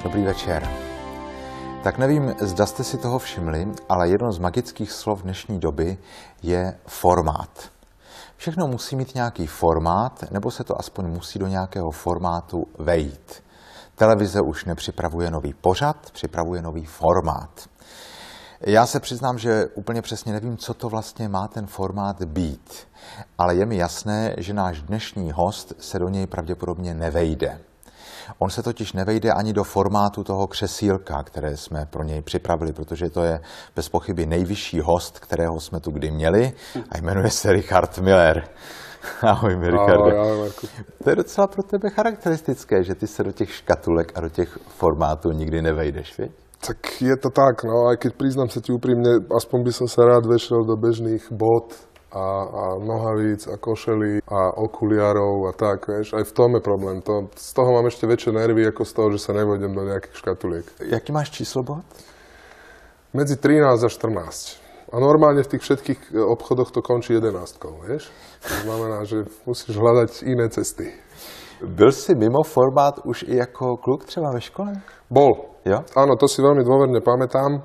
Dobrý večer. Tak nevím, zda jste si toho všimli, ale jedno z magických slov dnešní doby je formát. Všechno musí mít nějaký formát, nebo se to aspoň musí do nějakého formátu vejít. Televize už nepřipravuje nový pořad, připravuje nový formát. Já se přiznám, že úplně přesně nevím, co to vlastně má ten formát být, ale je mi jasné, že náš dnešní host se do něj pravděpodobně nevejde. On se totiž nevejde ani do formátu toho křesílka, které jsme pro něj připravili, protože to je bez pochyby nejvyšší host, kterého jsme tu kdy měli a jmenuje se Richard Miller. Ahoj, Richarde. Ahoj, Marku. To je docela pro tebe charakteristické, že ty se do těch škatulek a do těch formátů nikdy nevejdeš, viď? Tak je to tak, no, aj keď priznám sa ti úprimne, aspoň by som sa rád vešiel do bežných bot a nohavíc a košelí a okuliarov a tak, vieš, aj v tom je problém. Z toho mám ešte väčšie nervy, ako z toho, že sa nevojdem do nejakých škatuliek. Jaký máš číslo bot? Medzi 13 a 14. A normálne v tých všetkých obchodoch to končí 11, vieš? To znamená, že musíš hľadať iné cesty. Byl jsi mimo formát už i jako kluk třeba ve škole? Bol. Jo? Áno, to si veľmi dôverne pamätám.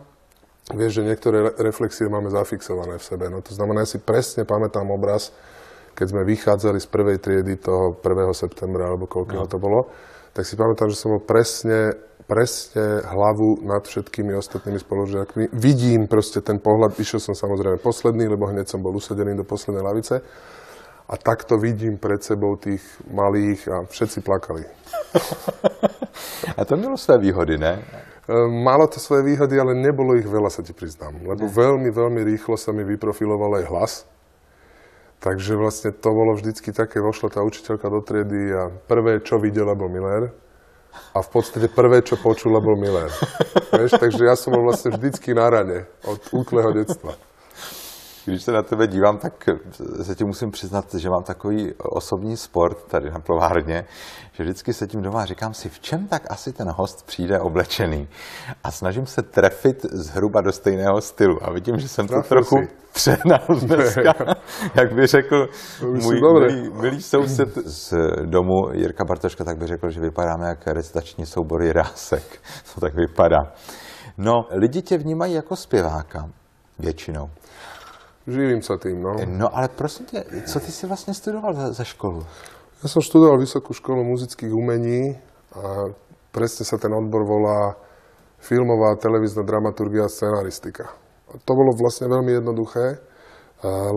Vieš, že niektoré reflexie máme zafixované v sebe. No to znamená, ja si presne pamätám obraz, keď sme vychádzali z prvej triedy toho 1. septembra, alebo koľkého to bolo, tak si pamätám, že som bol presne hlavu nad všetkými ostatnými spolužiakmi. Vidím proste ten pohľad, išiel som samozrejme posledný, lebo hneď som bol usadený do poslednej lavice. A takto vidím pred sebou tých malých a všetci plakali. A to mělo své výhody, ne? Malo to svoje výhody, ale nebolo ich veľa, sa ti priznám. Lebo veľmi, veľmi rýchlo sa mi vyprofiloval aj hlas. Takže vlastne to bolo vždycky také, vošla tá učiteľka do triedy a prvé, čo videla, bol Miller. A v podstate prvé, čo počula, bol Miller. Vieš, takže ja som bol vlastne vždycky na rane od útleho detstva. Když se na tebe dívám, tak se ti musím přiznat, že mám takový osobní sport tady na plovárně, že vždycky sedím doma a říkám si, v čem tak asi ten host přijde oblečený. A snažím se trefit zhruba do stejného stylu. A vidím, že jsem to trochu přehnal dneska. Jak by řekl můj milý soused z domu Jirka Bartoška, tak by řekl, že vypadáme jak recitační soubor Jirásek. To tak vypadá. No, lidi tě vnímají jako zpěváka většinou. Živím sa tým, no. No ale prosím tě, co ty si vlastně studoval za školu? Ja som študoval Vysokú školu muzických umení a presne sa ten odbor volá filmová, televízna dramaturgia a scenaristika. A to bolo vlastne veľmi jednoduché,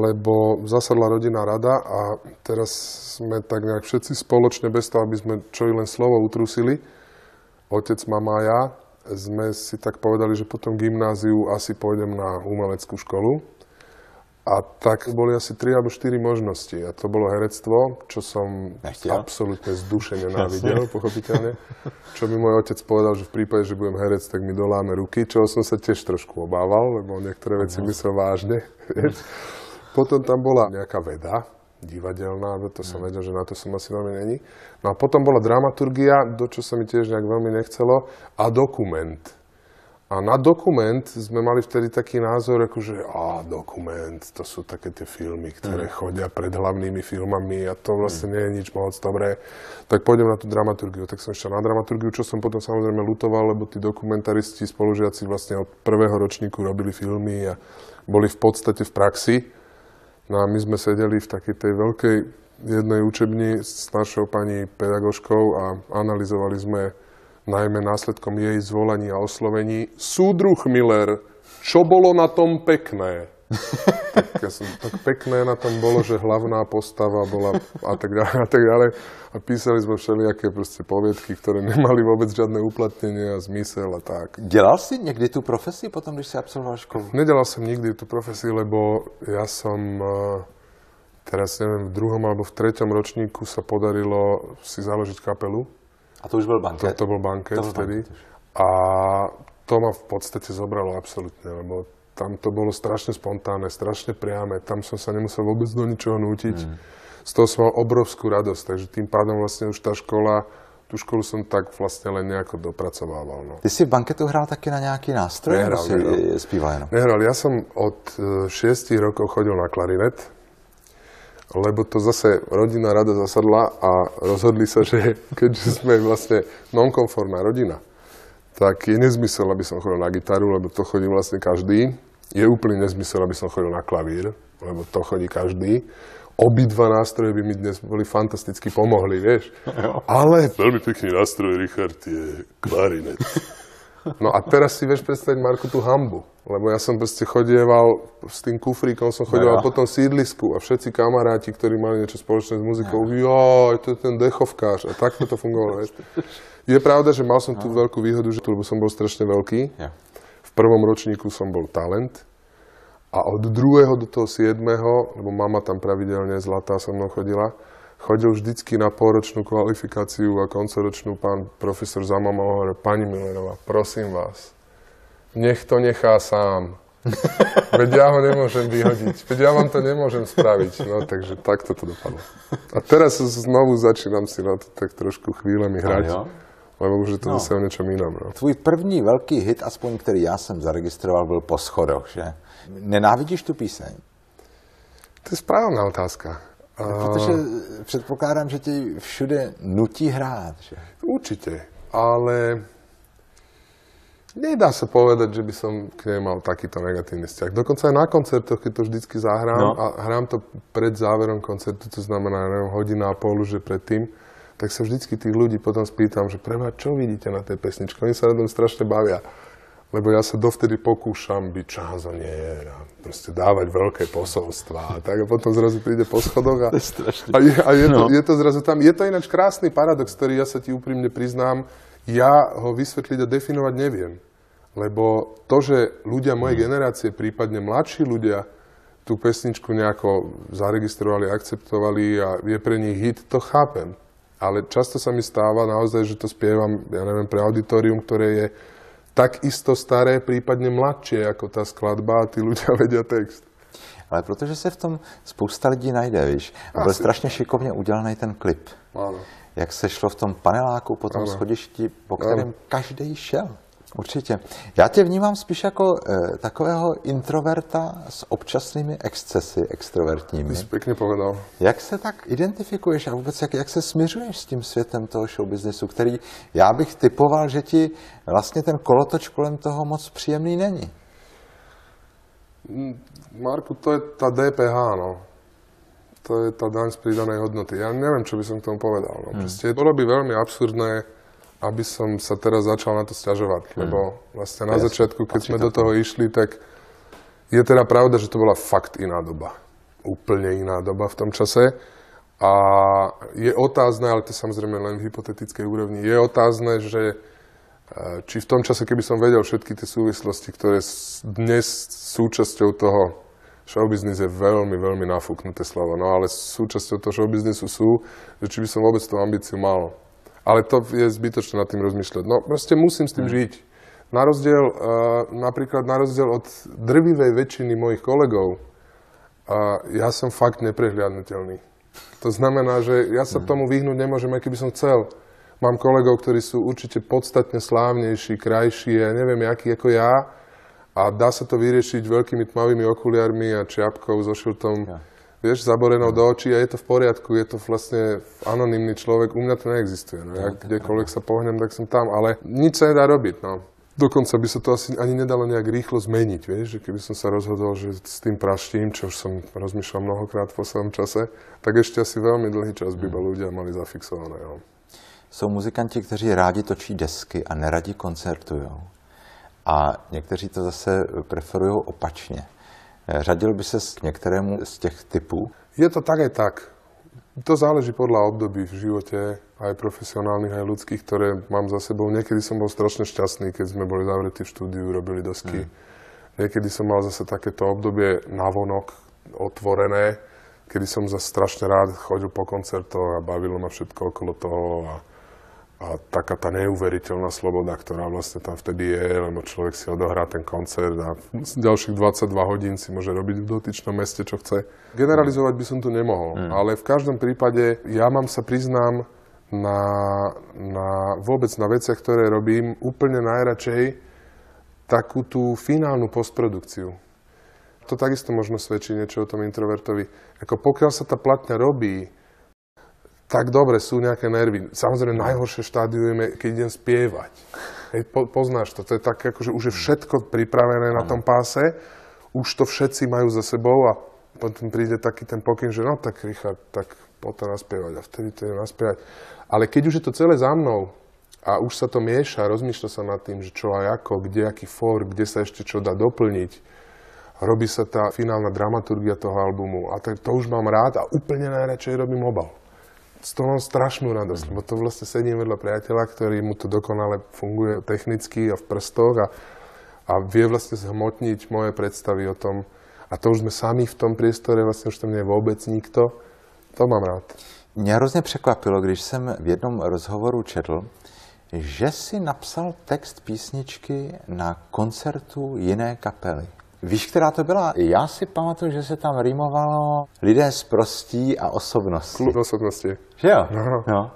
lebo zasadla rodinná rada a teraz sme tak nejak všetci spoločne, bez toho, aby sme čo i len slovo utrusili, otec, mama a ja, sme si tak povedali, že potom gymnáziu asi pôjdem na umeleckú školu. A tak boli asi 3 alebo 4 možnosti. A to bolo herectvo, čo som absolútne z duše nenávidel, pochopiteľne. Čo mi môj otec povedal, že v prípade, že budem herec, tak mi doláme ruky, čoho som sa tiež trošku obával, lebo niektoré veci myslel vážne. Potom tam bola nejaká veda, divadelná, to som vedel, že na to som asi veľmi není. No a potom bola dramaturgia, do čo sa mi tiež nejak veľmi nechcelo, a dokument. A na dokument sme mali vtedy taký názor, akože dokument, to sú také tie filmy, ktoré chodia pred hlavnými filmami a to vlastne nie je nič moc dobré. Tak pôjdem na tú dramaturgiu. Tak som išiel na dramaturgiu, čo som potom samozrejme ľutoval, lebo tí dokumentaristi, spolužiaci vlastne od prvého ročníku robili filmy a boli v podstate v praxi. No a my sme sedeli v takej tej veľkej jednej učebni s našou pani pedagožkou a analyzovali sme najmä následkom jej zvolaní a oslovení. Súdruh Miller, čo bolo na tom pekné? Tak pekné na tom bolo, že hlavná postava bola a tak ďalej. A písali sme všelijaké proste poviedky, ktoré nemali vôbec žiadne uplatnenie a zmysel a tak. Dělal jsi někdy tu profesi potom, když si absolvoval školu? Nedělal som nikdy tú profesi, lebo ja som teraz neviem, v 2. alebo v 3. ročníku sa podarilo si založiť kapelu. A to už byl banket? To bol banket vtedy. A to ma v podstate zobralo absolútne, lebo tam to bolo strašne spontánne, strašne priame. Tam som sa nemusel vôbec do ničoho nútiť. Z toho som mal obrovskú radosť, takže tým pádom vlastne už tá škola, tú školu som tak vlastne len nejako dopracovával. No. Ty si v banketu hrál taky na nějaký nástroj? Nehral. Spíval jenom? Nehral. Ja som od 6 rokov chodil na klarinet. Lebo to zase rodinná rada zasadla a rozhodli sa, že keďže sme vlastne nonkonformná rodina, tak je nezmysel, aby som chodil na gitaru, lebo to chodí vlastne každý. Je úplný nezmysel, aby som chodil na klavír, lebo to chodí každý. Obidva nástroje by mi dnes boli fantasticky pomohli, vieš. Ale veľmi pekný nástroj, Richard, je klarinet. No a teraz si vieš predstaviť, Marku, tú hanbu. Lebo ja som proste chodieval s tým kufríkom, som chodieval po tom sídlisku a všetci kamaráti, ktorí mali niečo spoločné s muzikou, joj, to je ten dechovkář. A takto to fungovalo, vieš. Je pravda, že mal som tú veľkú výhodu, že lebo som bol strašne veľký. V prvom ročníku som bol talent. A od 2. do toho 7., lebo mama tam pravidelne zlatá so mnou chodila, chodil vždycky na polročnú kvalifikáciu a koncoročnú pán profesor za mamou a hovorí, pani Millerová, prosím vás, nech to nechá sám. Veď ja ho nemôžem vyhodiť, veď ja vám to nemôžem spraviť. No takže takto to dopadlo. A teraz znovu začínam si na to tak trošku chvíľami hrať. Lebo už je to zase o něčem jiném. No. Tvůj první velký hit, aspoň který já jsem zaregistroval, byl Po schodoch, že? Nenávidíš tu píseň? To je správná otázka. Protože předpokládám, že ti všude nutí hrát, že? Určite, ale nedá sa povedať, že by som k nej mal takýto negatívny vzťah. Dokonca aj na koncertoch, keď to vždycky zahrám a hrám to pred záverom koncertu, to znamená, neviem, hodina a pol, že predtým, tak sa vždycky tých ľudí potom spýtam, že preba, čo vidíte na tej pesničke? Oni sa na tom strašne bavia. Lebo ja sa dovtedy pokúšam byť čázonier a proste dávať veľké posolstvá. Tak a potom zrazu príde Po schodoch a je to zrazu tam. Je to ináč krásny paradox, ktorý ja sa ti úprimne priznám, ja ho vysvetliť a definovať neviem. Lebo to, že ľudia mojej generácie, prípadne mladší ľudia, tú pesničku nejako zaregistrovali, akceptovali a je pre nich hit, to chápem. Ale často sa mi stáva naozaj, že to spievam, ja neviem, pre auditorium, ktoré je takisto staré, prípadne mladšie ako tá skladba a tí ľudia vedia text. Ale protože se v tom spousta lidí najde, víš. A byl strašně šikovně udělaný ten klip. Áno. Jak se šlo v tom paneláku po tom schodišti, po kterém každý šel. Určitě. Já tě vnímám spíš jako takového introverta s občasnými excesy extrovertními. Ty jsi pěkně povedal. Jak se tak identifikuješ a vůbec jak se směřuješ s tím světem toho showbiznesu, který já bych typoval, že ti vlastně ten kolotoč kolem toho moc příjemný není? Marku, to je tá DPH, no. To je tá daň z pridanej hodnoty. Ja neviem, čo by som k tomu povedal. No. Proste bolo by veľmi absurdné, aby som sa teraz začal na to sťažovať, lebo vlastne na začiatku, keď sme do toho išli, tak je teda pravda, že to bola fakt iná doba. Úplne iná doba v tom čase. A je otázne, ale to samozrejme len v hypotetickej úrovni, je otázne, že či v tom čase, keby som vedel všetky tie súvislosti, ktoré dnes súčasťou toho showbiznis je veľmi, veľmi nafúknuté slovo, no ale súčasťou toho showbiznisu sú, že či by som vôbec tú ambíciu mal. Ale to je zbytočné nad tým rozmýšľať. No proste musím s tým žiť. Napríklad na rozdiel od drvivej väčšiny mojich kolegov, ja som fakt neprehliadnutelný. To znamená, že ja sa tomu vyhnúť nemôžem, aj keby som chcel. Mám kolegov, ktorí sú určite podstatne slávnejší, krajší a neviem, akí ako ja. A dá sa to vyriešiť veľkými tmavými okuliarmi a čiapkou so šiltom, vieš, zaborenou do očí a je to v poriadku. Je to vlastne anonymný človek. U mňa to neexistuje. No. Ja kdekoľvek sa pohnem, tak som tam. Ale nič sa nedá robiť. No. Dokonca by sa to asi ani nedalo nejak rýchlo zmeniť. Vieš, že keby som sa rozhodol, že s tým praštím, čo už som rozmýšľal mnohokrát v svojom čase, tak ešte asi veľmi dlhý čas by ľudia mali zafixované. Jo. Jsou muzikanti, kteří rádi točí desky a neradi koncertujou. A někteří to zase preferují opačně. Řadil by ses k některému z těch typů? Je to tak aj tak. To záleží podľa období v živote, aj profesionálnych, aj ľudských, ktoré mám za sebou. Niekedy som bol strašne šťastný, keď sme boli zavretí v štúdiu, robili dosky. Niekedy som mal zase takéto obdobie navonok, otvorené, kedy som zase strašne rád chodil po koncertoch a bavilo ma všetko okolo toho a taká tá neuveriteľná sloboda, ktorá vlastne tam vtedy je, lebo človek si odohrá ten koncert a ďalších 22 hodín si môže robiť v dotyčnom meste, čo chce. Generalizovať by som to nemohol, ale v každom prípade ja mám sa priznám vôbec na veciach, ktoré robím, úplne najradšej takú tú finálnu postprodukciu. To takisto možno svedčí niečo o tom introvertovi. Ako pokiaľ sa tá platňa robí, tak dobre, sú nejaké nervy. Samozrejme, najhoršie štádium je, keď idem spievať. Hej, poznáš to je tak, akože už je všetko pripravené na tom páse, už to všetci majú za sebou a potom príde taký ten pokyn, že no tak Richard, tak poď to naspievať a vtedy to je naspievať. Ale keď už je to celé za mnou a už sa to mieša, rozmýšľa sa nad tým, že čo a ako, kde aký for, kde sa ešte čo dá doplniť, robí sa tá finálna dramaturgia toho albumu a to už mám rád a úplne najradšej robím obal. Z toho mám strašnú radosť, lebo to vlastne sedím vedľa priateľa, ktorý mu to dokonale funguje technicky a v prstoch a vie vlastne zhmotniť moje predstavy o tom. A to už sme sami v tom priestore, vlastne už tam nie je vôbec nikto. To mám rád. Mě hrozně překvapilo, když jsem v jednom rozhovoru četl, že si napsal text písničky na koncertu jiné kapely. Víš, která to byla? Já si pamatuju, že se tam rýmovalo lidé z prostí a osobnosti. Klub osobnosti. Že jo? No. No.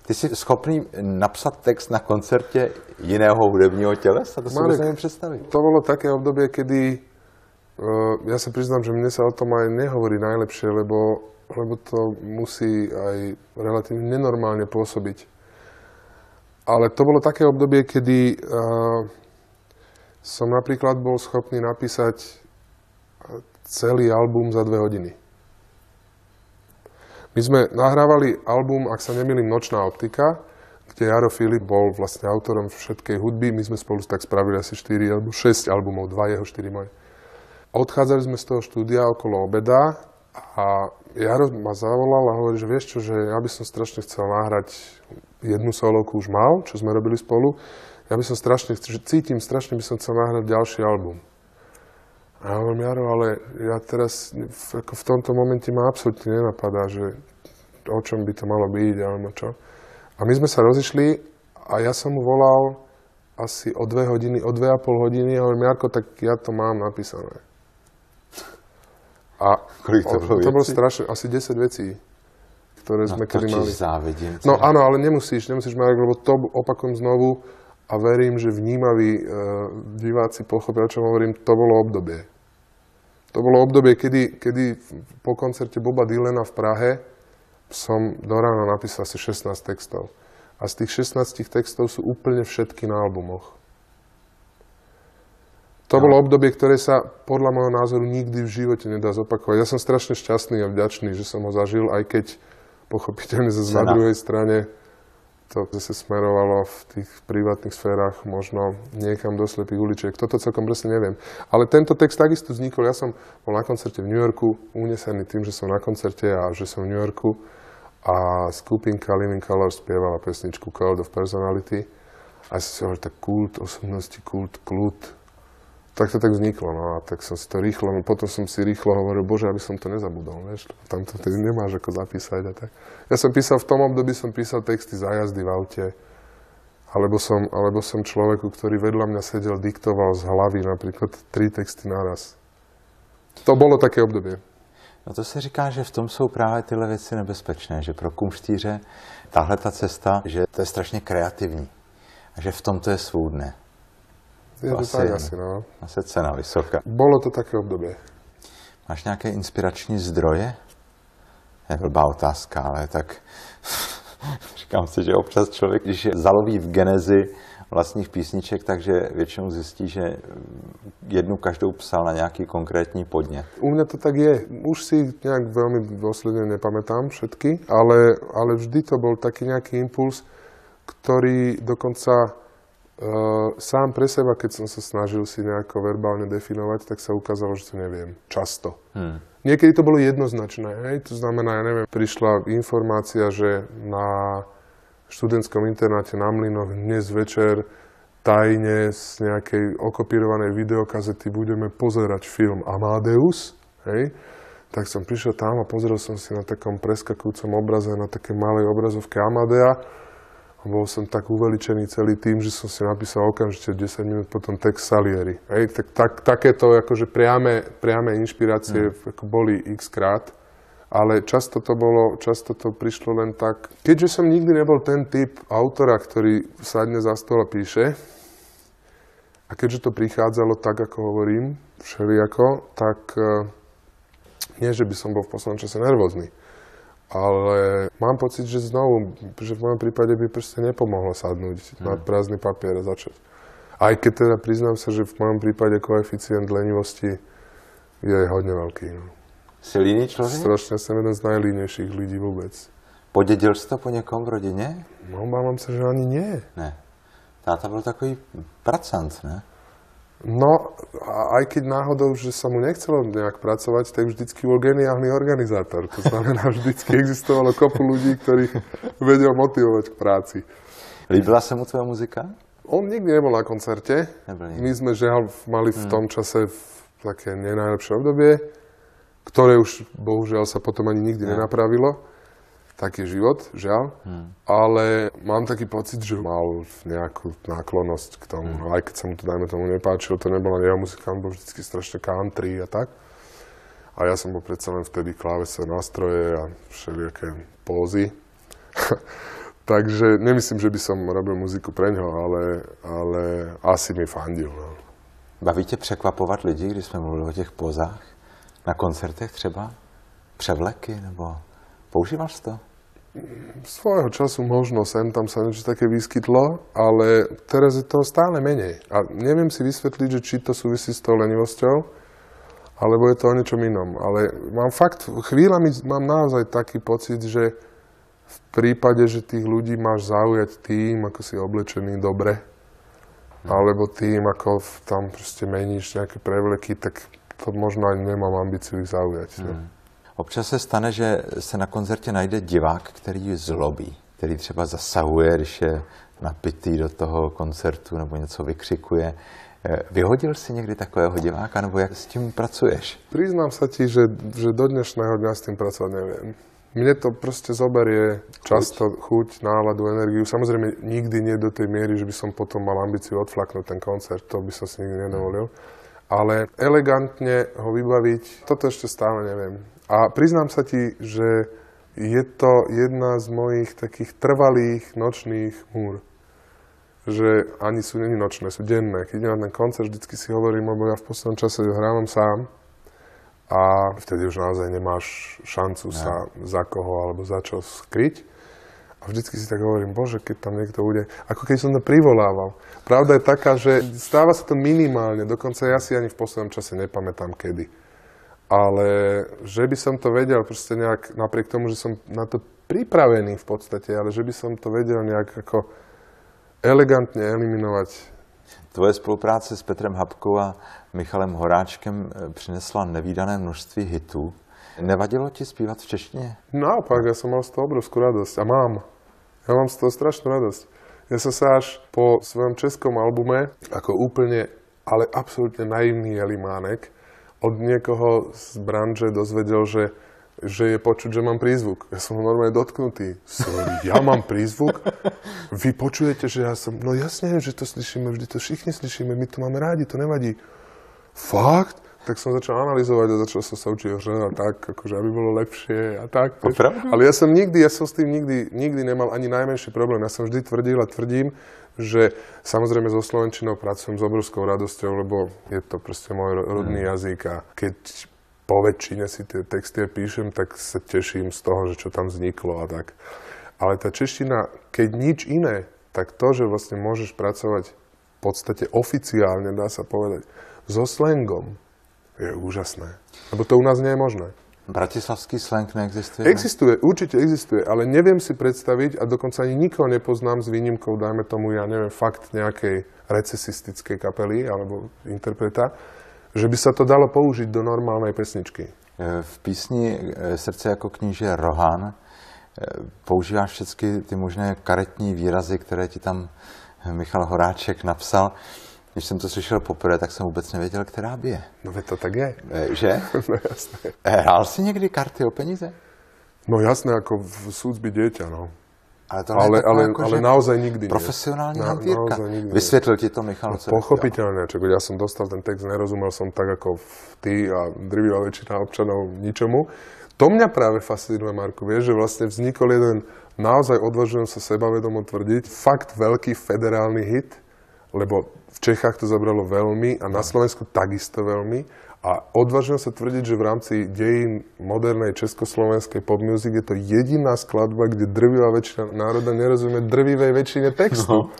Ty jsi schopný napsat text na koncertě jiného hudebního tělesa? To si musím představit. To bolo také obdobie, kedy ja sa priznám, že mne sa o tom aj nehovorí najlepšie, lebo to musí aj relatívne nenormálne pôsobiť. Ale to bolo také obdobie, kedy som napríklad bol schopný napísať celý album za 2 hodiny. My sme nahrávali album, ak sa nemýlim, Nočná optika, kde Jaro Filip bol vlastne autorom všetkej hudby. My sme spolu tak spravili asi 4 alebo 6 albumov, 2 jeho, 4 moje. Odchádzali sme z toho štúdia okolo obeda a Jaro ma zavolal a hovorí, že vieš čo, že ja by som strašne chcel nahrať jednu solovku už mal, čo sme robili spolu. Ja by som strašne by som chcel nahrať ďalší album. A ja hovorím, Jaro, ale ja teraz v tomto momente ma absolútne nenapadá, že o čom by to malo byť, alebo čo. A my sme sa rozišli a ja som mu volal asi o 2 hodiny, o 2,5 hodiny a hovorím, Jarko, tak ja to mám napísané. A to bolo strašne, asi 10 vecí, ktoré sme kedy mali. Závidím. No áno, ale nemusíš, Marek, lebo to opakujem znovu a verím, že vnímaví diváci pochopia, o čom hovorím, to bolo obdobie. To bolo obdobie, kedy po koncerte Boba Dylana v Prahe som do rána napísal asi 16 textov. A z tých 16 textov sú úplne všetky na albumoch. To bolo obdobie, ktoré sa podľa môjho názoru nikdy v živote nedá zopakovať. Ja som strašne šťastný a vďačný, že som ho zažil, aj keď pochopiteľne zase na druhej strane to zase smerovalo v tých privátnych sférach možno niekam do slepých uličiek. Toto celkom presne neviem. Ale tento text takisto vznikol. Ja som bol na koncerte v New Yorku, unesený tým, že som na koncerte a že som v New Yorku. A skupinka Living Colour spievala pesničku Cult of Personality. A ja som si hovoril, tak kult osobnosti, kult, kľud. Tak to tak vzniklo, no a tak som si to rýchlo, potom som si rýchlo hovoril, bože, aby som to nezabudol, vieš, tam to tedy nemáš ako zapísať a tak. Ja som písal, v tom období som písal texty za jazdy v aute, alebo som človeku, ktorý vedľa mňa sedel, diktoval z hlavy napríklad 3 texty naraz. To bolo také obdobie. No to se říká, že v tom jsou právě tyhle věci nebezpečné, že pro kumštíře tahle ta cesta, že to je strašně kreativní a že v tom to je svůdné. Je to tak asi, no. Asi cena vysoká. Bolo to také obdobie. Máš nějaké inspirační zdroje? Je blbá otázka, ale tak říkám si, že občas člověk, když je zaloví v genezi vlastních písniček, takže většinou zjistí, že jednu každou psal na nějaký konkrétní podnět. U mňa to tak je. Už si nejak veľmi dôsledne nepamätám všetky, ale vždy to bol taký nejaký impuls, ktorý dokonca sám pre seba, keď som sa snažil si nejako verbálne definovať, tak sa ukázalo, že to neviem. Často. Niekedy to bolo jednoznačné. Hej? To znamená, ja neviem, prišla informácia, že na študentskom internáte na Mlynoch dnes večer tajne z nejakej okopírovanej videokazety budeme pozerať film Amadeus. Hej? Tak som prišiel tam a pozrel som si na takom preskakujúcom obraze, na také malej obrazovke Amadea. A bol som tak uveličený celý tým, že som si napísal okamžite 10 minút potom text Salieri. Takéto akože priame inšpirácie ako boli x-krát, ale často to prišlo len tak. Keďže som nikdy nebol ten typ autora, ktorý sadne za stôl a píše, a keďže to prichádzalo tak, ako hovorím, všelijako, tak nie, že by som bol v poslednom čase nervózny. Ale mám pocit, že znovu, že v mojom prípade by proste nepomohlo sadnúť na prázdny papier a začať. Aj keď teda priznám sa, že v mojom prípade koeficient lenivosti je hodne veľký. No. Jsi líný člověk? Strašne som jeden z najlínejších ľudí vôbec. Podědil jsi to po někom v rodině? No, obávam sa, že ani nie. Ne. Táta byl takový pracant, ne? No, a aj keď náhodou, že sa mu nechcelo nejak pracovať, tak vždycky bol geniálny organizátor. To znamená, vždycky existovalo kopu ľudí, ktorých vedel motivovať k práci. Líbila se mu tvoja muzika? On nikdy nebol na koncerte. Nebyl nikdy. My sme žiaľ mali v tom čase také nenajlepšie obdobie, ktoré už bohužiaľ sa potom ani nikdy nenapravilo. Tak je život, žiaľ. Ale mám taký pocit, že mal nejakú náklonnosť k tomu. No, aj keď sa mu to, dajme tomu, nepáčilo, to nebola jeho muzika, on bol vždycky strašne country a tak. A ja som bol predsa len vtedy klávesové nástroje a všelijaké pózy. Takže nemyslím, že by som robil muziku pre ňo, ale asi mi fandil. No. Baví tě překvapovat lidi, když jsme mluvili o těch pózách? Na koncertech třeba? Převleky nebo... Používáš to? Svojho času možno sem tam sa niečo také vyskytlo, ale teraz je toho stále menej. A neviem si vysvetliť, že či to súvisí s tou lenivosťou, alebo je to o niečom inom. Ale mám fakt, chvíľami mám naozaj taký pocit, že v prípade, že tých ľudí máš zaujať tým, ako si oblečený dobre, alebo tým, ako tam proste meníš nejaké prevleky, tak to možno ani nemám ambíciu ich zaujať. No. Občas se stane, že se na koncertě najde divák, který zlobí, který třeba zasahuje, když je napitý do toho koncertu nebo něco vykřikuje. Vyhodil si někdy takového diváka, nebo jak s tím pracuješ? Priznám sa ti, že do dnešného dňa s tým pracovať neviem. Mne to proste zoberie často chuť, náladu, energiu. Samozrejme nikdy nie do tej miery, že by som potom mal ambíciu odflaknúť ten koncert, to by som si nikdy nedovolil. Ale elegantne ho vybaviť, toto ešte stále neviem. A priznám sa ti, že je to jedna z mojich takých trvalých nočných múr. Že ani sú není nočné, sú denné. Keď idem na ten koncert, vždycky si hovorím, lebo ja v poslednom čase hrávam sám a vtedy už naozaj nemáš šancu sa za koho alebo za čo skryť. A vždycky si tak hovorím, bože, keď tam niekto bude, ako keď som to privolával. Pravda je taká, že stáva sa to minimálne, dokonca ja si ani v poslednom čase nepamätám kedy. Ale že by som to vedel proste nejak, napriek tomu, že som na to pripravený v podstate, ale že by som to vedel nejak ako elegantne eliminovať. Tvoje spolupráce s Petrem Habkou a Michalem Horáčkem přinesla nevídané množství hitů. Nevadilo ti zpívat v češtině? Naopak, ja som mal z toho obrovskú radosť. A mám. Ja mám z toho strašnú radosť. Ja som sa až po svojom českom albume, ako úplne, ale absolútne naivný jelimánek, od niekoho z branže dozvedel, že je počuť, že mám prízvuk. Ja som normálne dotknutý. Ja mám prízvuk? Vy počujete, že ja som... No jasne, že to slyšíme, vždy to všichni slyšíme, my to máme rádi, to nevadí. Fakt? Tak som začal analyzovať a začal som sa učiť a tak, akože aby bolo lepšie a tak. Ale ja som s tým nikdy nemal ani najmenší problém. Ja som vždy tvrdil a tvrdím, že samozrejme so slovenčinou pracujem s obrovskou radosťou, lebo je to proste môj rodný jazyk a keď po väčšine si tie texty píšem, tak sa teším z toho, že čo tam vzniklo a tak. Ale tá čeština, keď nič iné, tak to, že vlastne môžeš pracovať v podstate oficiálne, dá sa povedať, so slangom, je úžasné. Lebo to u nás nie je možné. Bratislavský slang neexistuje? Existuje, určite existuje, ale neviem si predstaviť a dokonca ani nikoho nepoznám s výnimkou, dajme tomu, ja neviem, fakt nejakej recesistickej kapely alebo interpreta, že by sa to dalo použiť do normálnej pesničky. V písni Srdce jako kníže Rohan používáš všechny ty možné karetní výrazy, které ti tam Michal Horáček napsal. Když jsem to slyšel poprvé, tak jsem vůbec nevěděl, která bije. No to tak je. Že? No jasné. Hrál jsi někdy karty o peníze? No jasné, ako v súdzbi dieťa, no. Ale naozaj nikdy. Profesionální hantýrka. Vysvětlil ti to Michal? No, pochopiteľne, čo ja som dostal ten text, nerozumel som tak ako ty a drvivá väčšina občanov ničomu. To mňa práve fascinuje, Marko, vieš, že vlastne vznikol jeden, naozaj odvážujem sa sebavedomo tvrdiť, fakt veľký federálny hit lebo v Čechách to zabralo veľmi a na Slovensku takisto veľmi. A odvážim sa tvrdiť, že v rámci dejín modernej československej pop music je to jediná skladba, kde drvivá väčšina národa nerozumie drvivej väčšine textu. No.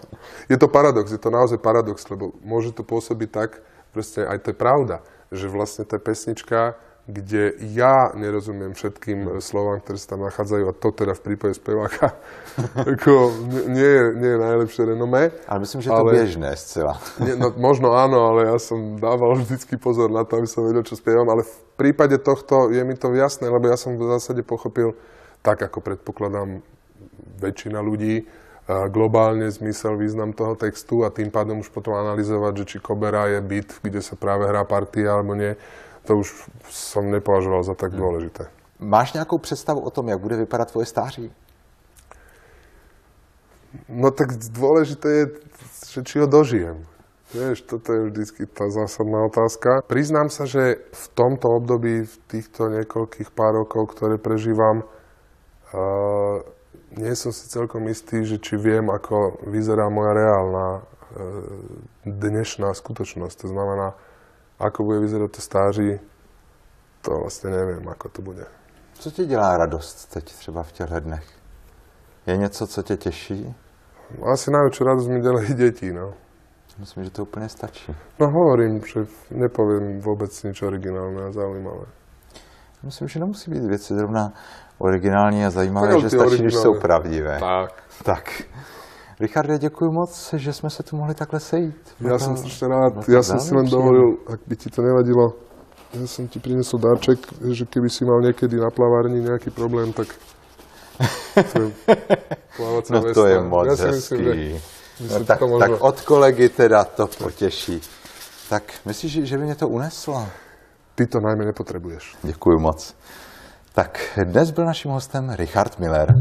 Je to paradox, je to naozaj paradox, lebo môže to pôsobiť tak, presne aj to je pravda, že vlastne tá pesnička, kde ja nerozumiem všetkým slovám, ktoré sa tam nachádzajú, a to teda v prípade speváka ako nie je najlepšie renomé. Ale myslím, že to je běžné zcela. No, možno áno, ale ja som dával vždycky pozor na to, aby som vedel, čo spievam, ale v prípade tohto je mi to jasné, lebo ja som v zásade pochopil, tak ako predpokladám väčšina ľudí, globálne zmysel, význam toho textu a tým pádom už potom analyzovať, že či Kobera je beat, kde sa práve hrá partia alebo nie. To už som nepovažoval za tak dôležité. Máš nějakou představu o tom, jak bude vypadat tvoje stáří? No tak dôležité je, že či ho dožijem. Vieš, toto je vždycky tá zásadná otázka. Priznám sa, že v tomto období, v týchto niekoľkých pár rokov, ktoré prežívam, nie som si celkom istý, že či viem, ako vyzerá moja reálna dnešná skutočnosť. To znamená, ako bude vyzerať to stáří, to vlastně nevím, ako to bude. Co ti dělá radost teď třeba v těchto dnech? Je něco, co tě těší? Asi najväčšiu radosť mi dělají děti, no. Myslím, že to úplně stačí. No hovorím, že nepoviem vôbec nič originálne a zaujímavé. Myslím, že nemusí být věci zrovna originální a zajímavé, že stačí, když jsou pravdivé. Tak. Richarde, děkuji moc, že jsme se tu mohli takhle sejít. Ja som strašne rád. Ja som si len dovolil, ak by ti to nevadilo, ja som ti prinesol darček, že keby si mal niekedy na plavárni nejaký problém, tak plávacia no to je moc hezký. No, tak od kolegy teda to potěší. Tak myslíš, že by mě to uneslo? Ty to najmä nepotrebuješ. Děkuji moc. Tak dnes byl naším hostem Richard Miller.